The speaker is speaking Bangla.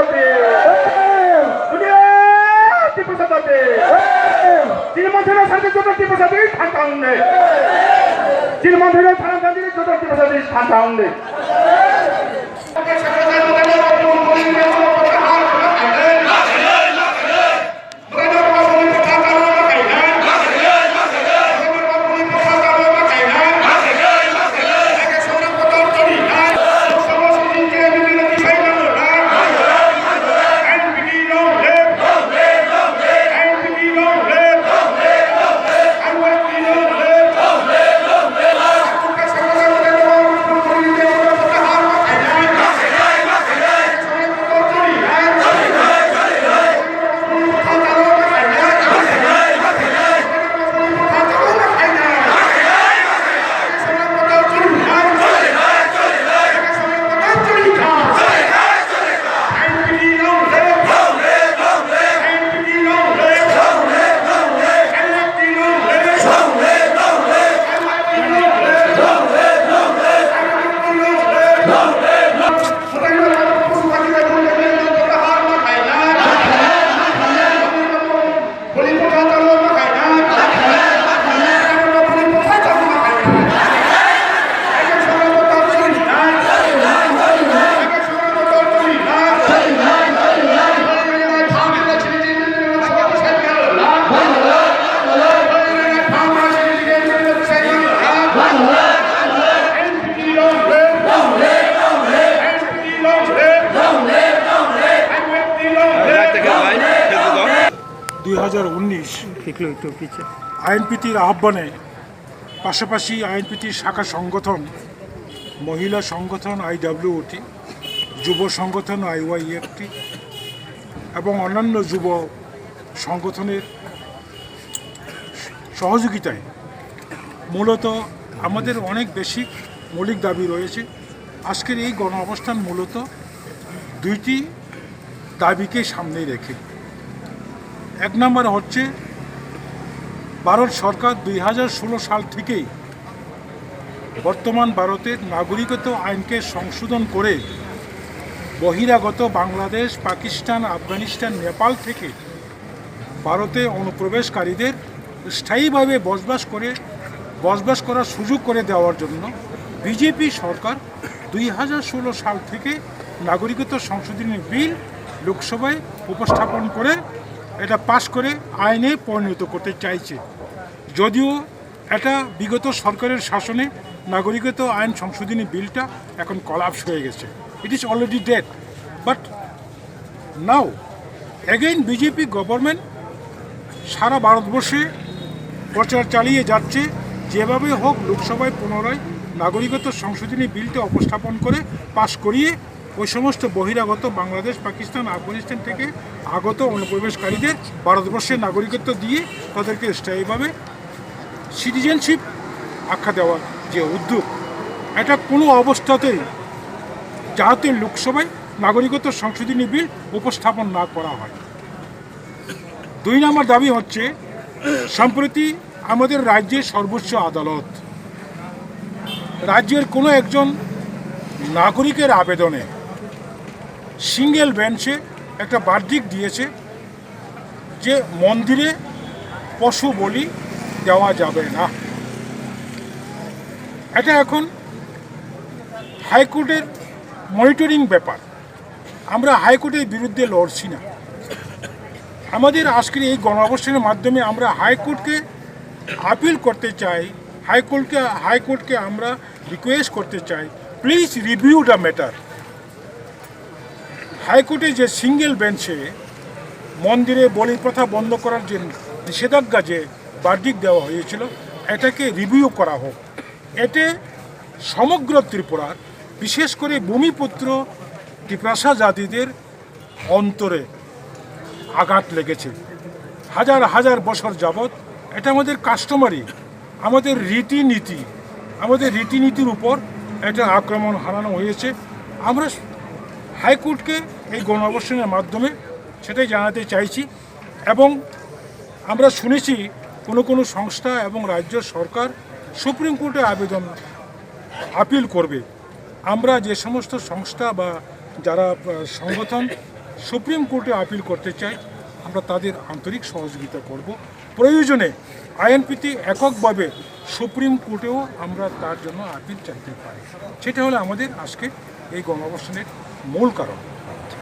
सताब्दी टीपू सताब्दी जिनमंथेर साथे जोतो टीपू सताब्दी ठांटाउंडे जिनमंथेर थानादानी जोतो टीपू सताब्दी ठांटाउंडे আইএনপিটির আহ্বানে পাশাপাশি আইএনপিটির শাখা সংগঠন মহিলা সংগঠন আইডব্লিউটি যুব সংগঠন আইওয়াইএফটি এবং অন্যান্য যুব সংগঠনের সহযোগিতায় মূলত আমাদের অনেক বেশি মৌলিক দাবি রয়েছে। আজকের এই গণ অবস্থান মূলত দুইটি দাবিকে সামনে রেখে। এক নম্বর হচ্ছে ভারত সরকার 2016 সাল থেকেই বর্তমান ভারতের নাগরিকত্ব আইনকে সংশোধন করে বহিরাগত বাংলাদেশ, পাকিস্তান, আফগানিস্তান, নেপাল থেকে ভারতে অনুপ্রবেশকারীদের স্থায়ীভাবে বসবাস করার সুযোগ করে দেওয়ার জন্য বিজেপি সরকার 2016 সাল থেকে নাগরিকত্ব সংশোধনী বিল লোকসভায় উপস্থাপন করে এটা পাশ করে আইনে পরিণত করতে চাইছে। যদিও এটা বিগত সরকারের শাসনে নাগরিকত্ব আইন সংশোধনী বিলটা এখন কলাপস হয়ে গেছে। It is already dead, but now again BJP government সারা ভারতবর্ষে প্রচার চালিয়ে যাচ্ছে যেভাবে হোক লোকসভায় পুনরায় নাগরিকত্ব সংশোধনী বিলটা উপস্থাপন করে পাশ করিয়ে ওই সমস্ত বহিরাগত বাংলাদেশ, পাকিস্তান, আফগানিস্তান থেকে আগত অনুপ্রবেশকারীদের ভারতবর্ষের নাগরিকত্ব দিয়ে তাদেরকে স্থায়ীভাবে সিটিজেনশিপ আখ্যা দেওয়ার যে উদ্যোগ, এটা কোনো অবস্থাতেই যাতে লোকসভায় নাগরিকত্ব সংশোধনী বিল উপস্থাপন না করা হয়। 2 নম্বর দাবি হচ্ছে সম্প্রতি আমাদের রাজ্যের সর্বোচ্চ আদালত রাজ্যের কোনো একজন নাগরিকের আবেদনে সিঙ্গেল বেঞ্চে একটা ভার্ডিক্ট দিয়েছে যে মন্দিরে পশু বলি দেওয়া যাবে না। এটা এখন হাইকোর্টের মনিটরিং ব্যাপার। আমরা হাইকোর্টের বিরুদ্ধে লড়ছি না। আমাদের আজকের এই গণ অবস্থানের মাধ্যমে আমরা হাইকোর্টকে আপিল করতে চাই, হাইকোর্টকে আমরা রিকোয়েস্ট করতে চাই, প্লিজ রিভিউ দ্য ম্যাটার। হাইকোর্টে যে সিঙ্গেল বেঞ্চে মন্দিরে বলি প্রথা বন্ধ করার যে নিষেধাজ্ঞা যে ভার্ডিক্ট দেওয়া হয়েছিল এটাকে রিভিউ করা হোক। এতে সমগ্র ত্রিপুরার বিশেষ করে ভূমিপুত্র টিপ্রাসা জাতিদের অন্তরে আঘাত লেগেছে। হাজার হাজার বছর যাবৎ এটা আমাদের কাস্টমারি, আমাদের রীতিনীতির উপর এটা আক্রমণ হানানো হয়েছে। আমরা হাইকোর্টকে এই গণ অবস্থানের মাধ্যমে সেটাই জানাতে চাইছি এবং আমরা শুনেছি কোনো সংস্থা এবং রাজ্য সরকার সুপ্রিম কোর্টে আপিল করবে। আমরা যে সমস্ত সংস্থা বা যারা সংগঠন সুপ্রিম কোর্টে আপিল করতে চায়, আমরা তাদের আন্তরিক সহযোগিতা করব। প্রয়োজনে আইএনপিতে এককভাবে সুপ্রিম কোর্টেও আমরা তার জন্য আপিল চাইতে পারি। সেটা হলো আমাদের আজকে এই গণ অবস্থানের মূল কারণ।